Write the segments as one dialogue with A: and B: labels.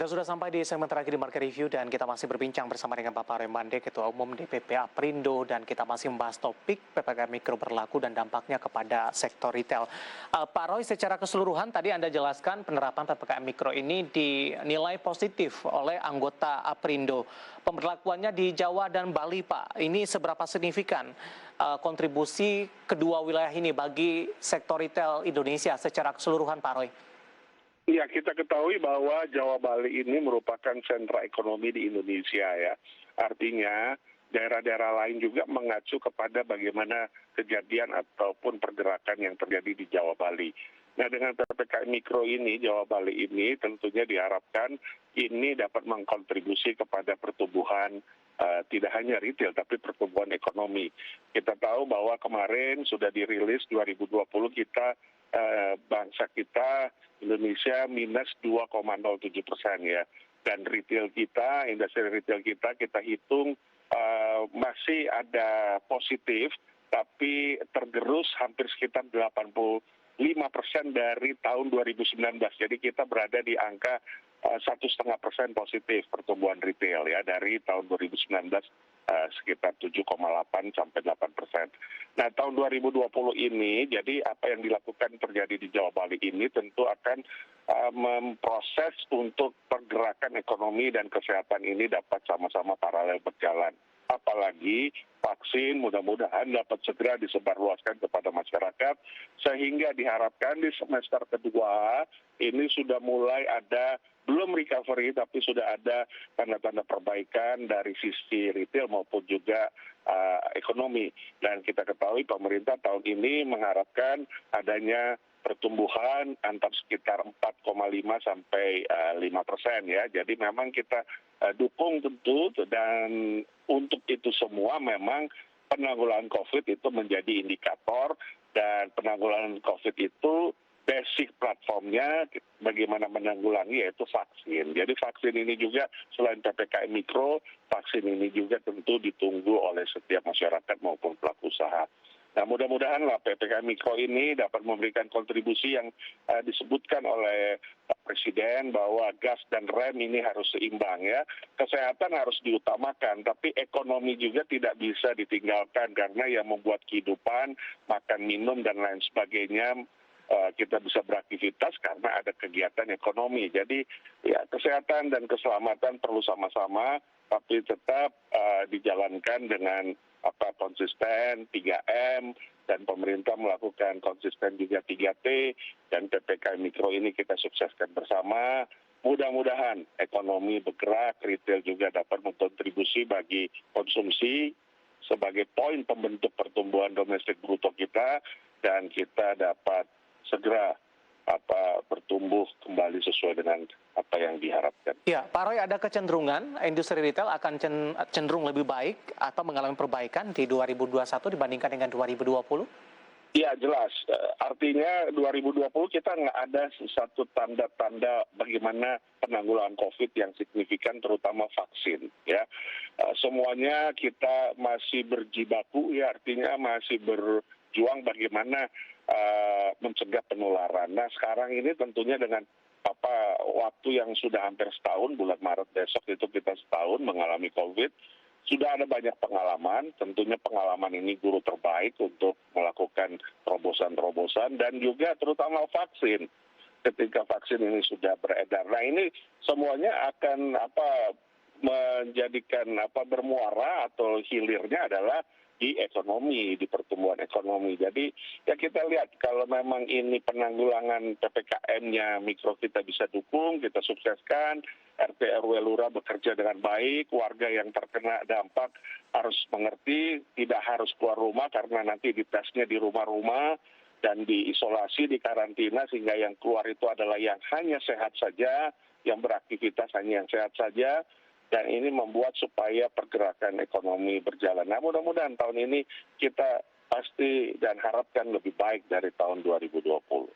A: Kita sudah sampai di segmen terakhir di Market Review dan kita masih berbincang bersama dengan Bapak Rembande, Ketua Umum DPP Aprindo, dan kita masih membahas topik PPKM Mikro berlaku dan dampaknya kepada sektor retail. Pak Roy, secara keseluruhan tadi Anda jelaskan penerapan PPKM Mikro ini dinilai positif oleh anggota Aprindo. Pemberlakuannya di Jawa dan Bali, Pak, ini seberapa signifikan kontribusi kedua wilayah ini bagi sektor retail Indonesia secara keseluruhan, Pak Roy?
B: Ya, kita ketahui bahwa Jawa Bali ini merupakan sentra ekonomi di Indonesia ya. Artinya daerah-daerah lain juga mengacu kepada bagaimana kejadian ataupun pergerakan yang terjadi di Jawa Bali. Nah, dengan PPKM Mikro ini, Jawa Bali ini tentunya diharapkan ini dapat mengkontribusi kepada pertumbuhan tidak hanya retail tapi pertumbuhan ekonomi. Kita tahu bahwa kemarin sudah dirilis 2020 kita bangsa kita Indonesia minus 2,07% ya, dan retail kita, industri retail kita hitung masih ada positif, tapi tergerus hampir sekitar 85% dari tahun 2019. Jadi kita berada di angka 1,5% positif pertumbuhan retail ya dari tahun 2019 sekitar 7,8 sampai 8%. Nah, tahun 2020 ini, jadi apa yang dilakukan terjadi di Jawa Bali ini tentu akan memproses untuk pergerakan ekonomi dan kesehatan ini dapat sama-sama paralel berjalan. Apalagi vaksin mudah-mudahan dapat segera disebarluaskan kepada masyarakat, sehingga diharapkan di semester kedua ini sudah mulai ada, belum recovery tapi sudah ada tanda-tanda perbaikan dari sisi retail maupun juga ekonomi. Dan kita ketahui pemerintah tahun ini mengharapkan adanya pertumbuhan antar sekitar 4,5 sampai 5% ya. Jadi memang kita dukung tentu, dan untuk itu semua memang penanggulangan COVID itu menjadi indikator, dan penanggulangan COVID itu basic platformnya bagaimana menanggulangi yaitu vaksin. Jadi vaksin ini juga selain PPKM Mikro, vaksin ini juga tentu ditunggu oleh setiap masyarakat maupun pelaku usaha. Nah, mudah-mudahanlah PPKM Mikro ini dapat memberikan kontribusi yang disebutkan oleh Pak Presiden bahwa gas dan rem ini harus seimbang ya. Kesehatan harus diutamakan, tapi ekonomi juga tidak bisa ditinggalkan karena yang membuat kehidupan, makan, minum, dan lain sebagainya kita bisa beraktivitas karena ada kegiatan ekonomi. Jadi ya kesehatan dan keselamatan perlu sama-sama, tapi tetap dijalankan dengan konsisten 3M, dan pemerintah melakukan konsisten juga 3T, dan PPKM Mikro ini kita sukseskan bersama. Mudah-mudahan ekonomi bergerak, retail juga dapat berkontribusi bagi konsumsi sebagai poin pembentuk pertumbuhan domestik bruto kita, dan kita dapat segera bertumbuh kembali sesuai dengan apa yang diharapkan.
A: Ya, Pak Roy, ada kecenderungan industri retail akan cenderung lebih baik atau mengalami perbaikan di 2021 dibandingkan dengan 2020?
B: Ya, jelas. Artinya 2020 kita nggak ada satu tanda-tanda bagaimana penanggulangan COVID yang signifikan, terutama vaksin. Ya, semuanya kita masih berjibaku, ya artinya masih berjuang bagaimana mencegah penularan. Nah, sekarang ini tentunya dengan waktu yang sudah hampir setahun, bulan Maret besok itu kita setahun mengalami COVID, sudah ada banyak pengalaman. Tentunya pengalaman ini guru terbaik untuk melakukan terobosan-terobosan, dan juga terutama vaksin. Ketika vaksin ini sudah beredar, nah ini semuanya akan menjadikan bermuara atau hilirnya adalah di ekonomi, di pertumbuhan ekonomi. Jadi ya kita lihat kalau memang ini penanggulangan PPKM-nya Mikro kita bisa dukung, kita sukseskan, RT RW Lurah bekerja dengan baik, warga yang terkena dampak harus mengerti, tidak harus keluar rumah karena nanti ditesnya di rumah-rumah dan diisolasi, di karantina, sehingga yang keluar itu adalah yang hanya sehat saja, yang beraktivitas hanya yang sehat saja. Dan ini membuat supaya pergerakan ekonomi berjalan. Nah, mudah-mudahan tahun ini kita pasti dan harapkan lebih baik dari tahun 2020.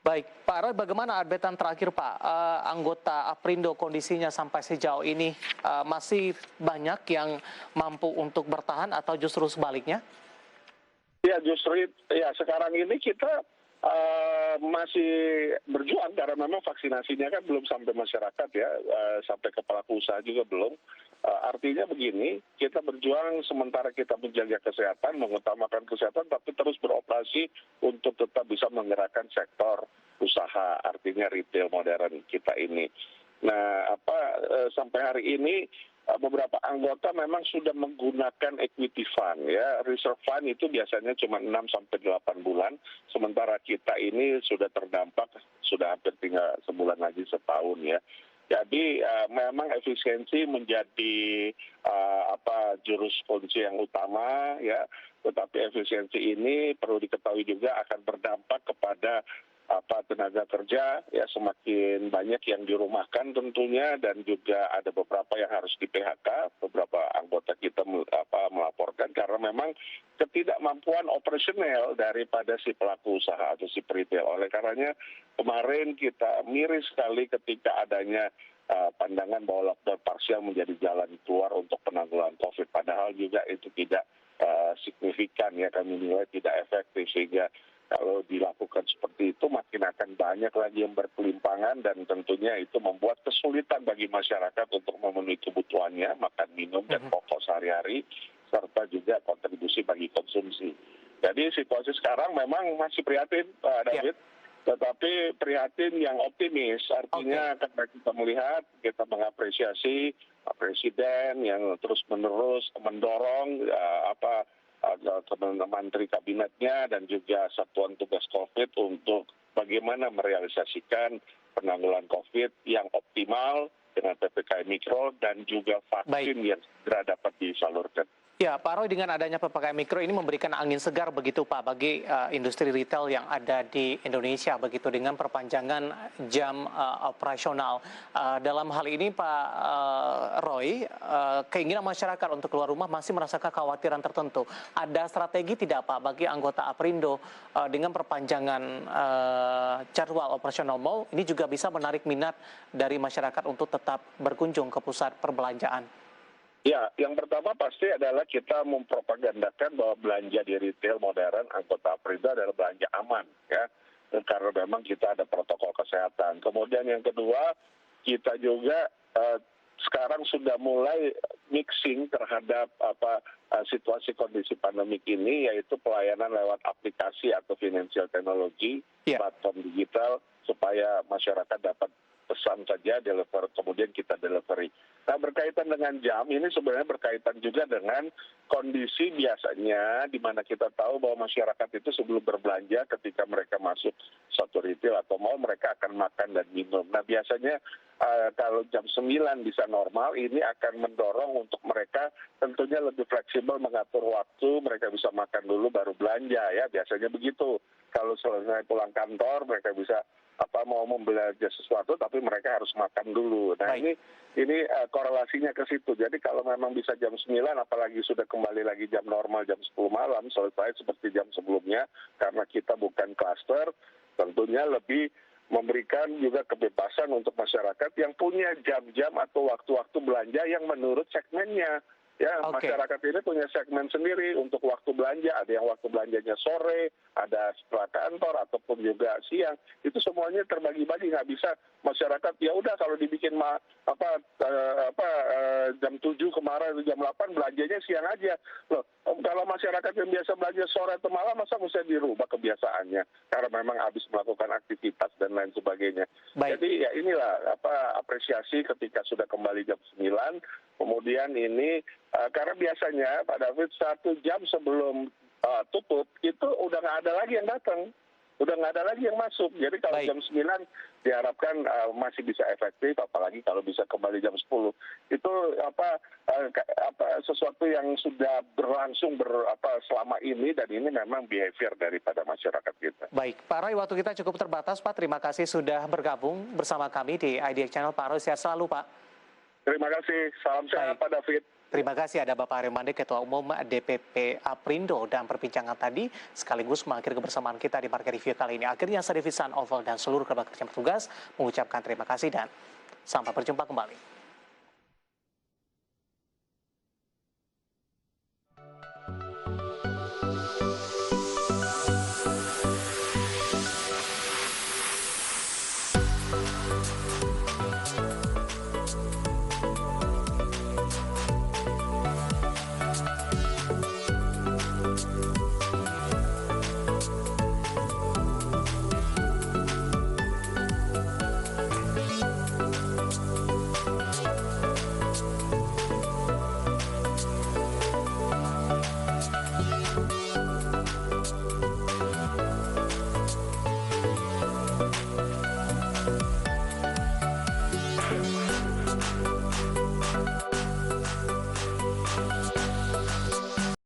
A: Baik, Pak Roy, bagaimana updatean terakhir Pak? Anggota Aprindo kondisinya sampai sejauh ini masih banyak yang mampu untuk bertahan atau justru sebaliknya?
B: Ya, justru ya sekarang ini kita masih berjuang karena memang vaksinasinya kan belum sampai masyarakat ya, sampai ke pelaku usaha juga belum. Artinya begini, kita berjuang sementara kita menjaga kesehatan, mengutamakan kesehatan, tapi terus beroperasi untuk tetap bisa menggerakkan sektor usaha, artinya retail modern kita ini. Nah, sampai hari ini beberapa anggota memang sudah menggunakan equity fund ya. Reserve fund itu biasanya cuma 6 sampai 8 bulan, sementara kita ini sudah terdampak sudah hampir tinggal sebulan lagi, setahun ya. Jadi memang efisiensi menjadi jurus kunci yang utama ya. Tetapi efisiensi ini perlu diketahui juga akan berdampak kepada tenaga kerja ya, semakin banyak yang dirumahkan tentunya, dan juga ada beberapa yang harus di PHK. Beberapa anggota kita melaporkan karena memang ketidakmampuan operasional daripada si pelaku usaha atau si retail. Oleh karenanya kemarin kita miris sekali ketika adanya pandangan bahwa lockdown parsial menjadi jalan keluar untuk penanggulangan COVID. Padahal juga itu tidak signifikan ya, kami nilai tidak efektif, sehingga kalau dilakukan seperti itu makin akan banyak lagi yang berkelimpangan, dan tentunya itu membuat kesulitan bagi masyarakat untuk memenuhi kebutuhannya, makan, minum, dan pokok sehari-hari, serta juga kontribusi bagi konsumsi. Jadi situasi sekarang memang masih prihatin, Pak David, tetapi prihatin yang optimis. Artinya karena kita melihat, kita mengapresiasi Pak Presiden yang terus-menerus mendorong Menteri Kabinetnya dan juga Satuan Tugas COVID untuk bagaimana merealisasikan penanggulangan COVID yang optimal dengan PPKM Mikro dan juga vaksin yang segera dapat disalurkan.
A: Ya, Pak Roy, dengan adanya PPKM Mikro ini memberikan angin segar begitu Pak bagi industri retail yang ada di Indonesia begitu, dengan perpanjangan jam operasional. Dalam hal ini Pak Roy, keinginan masyarakat untuk keluar rumah masih merasakan kekhawatiran tertentu. Ada strategi tidak Pak bagi anggota Aprindo dengan perpanjangan jadwal operasional mal ini juga bisa menarik minat dari masyarakat untuk tetap berkunjung ke pusat perbelanjaan?
B: Ya, yang pertama pasti adalah kita mempropagandakan bahwa belanja di retail modern anggota Aprindo adalah belanja aman, ya, karena memang kita ada protokol kesehatan. Kemudian yang kedua, kita juga sekarang sudah mulai mixing terhadap situasi kondisi pandemik ini, yaitu pelayanan lewat aplikasi atau financial technology, platform digital, supaya masyarakat dapat pesan saja, deliver, kemudian kita delivery. Nah, berkaitan dengan jam, ini sebenarnya berkaitan juga dengan kondisi biasanya di mana kita tahu bahwa masyarakat itu sebelum berbelanja ketika mereka masuk suatu retail atau mall, mereka akan makan dan minum. Nah, biasanya kalau jam 9 bisa normal, ini akan mendorong untuk mereka tentunya lebih fleksibel mengatur waktu, mereka bisa makan dulu baru belanja ya, biasanya begitu. Kalau selesai pulang kantor, mereka bisa mau membelanja sesuatu, tapi mereka harus makan dulu. Nah, ini korelasinya ke situ. Jadi kalau memang bisa jam 9, apalagi sudah kembali lagi jam normal jam 10 malam, selesai seperti jam sebelumnya, karena kita bukan klaster, tentunya lebih memberikan juga kebebasan untuk masyarakat yang punya jam-jam atau waktu-waktu belanja yang menurut segmennya. Ya, masyarakat ini punya segmen sendiri untuk waktu belanja. Ada yang waktu belanjanya sore, ada setelah kantor, ataupun juga siang. Itu semuanya terbagi-bagi, nggak bisa masyarakat ya udah kalau dibikin jam 7 kemarin jam 8 belanjanya siang aja. Loh, kalau masyarakat yang biasa belanja sore atau malam, masa mesti dirubah kebiasaannya karena memang habis melakukan aktivitas dan lain sebagainya. Jadi ya inilah apresiasi ketika sudah kembali jam 9. Kemudian ini karena biasanya Pak David 1 jam sebelum tutup itu udah nggak ada lagi yang datang, udah nggak ada lagi yang masuk. Jadi kalau jam 9 diharapkan masih bisa efektif, apalagi kalau bisa kembali jam 10. Itu sesuatu yang sudah berlangsung selama ini, dan ini memang behavior daripada masyarakat kita.
A: Baik, Pak Roy, waktu kita cukup terbatas Pak. Terima kasih sudah bergabung bersama kami di IDX Channel. Pak Roy, sehat selalu Pak.
B: Terima kasih, salam sehat Pak David.
A: Terima kasih, ada Bapak Aremande, Ketua Umum DPP Aprindo, dan perbincangan tadi sekaligus mengakhiri kebersamaan kita di Market Review kali ini. Akhirnya saya Devisan Oval dan seluruh kerabat kerja petugas mengucapkan terima kasih dan sampai berjumpa kembali.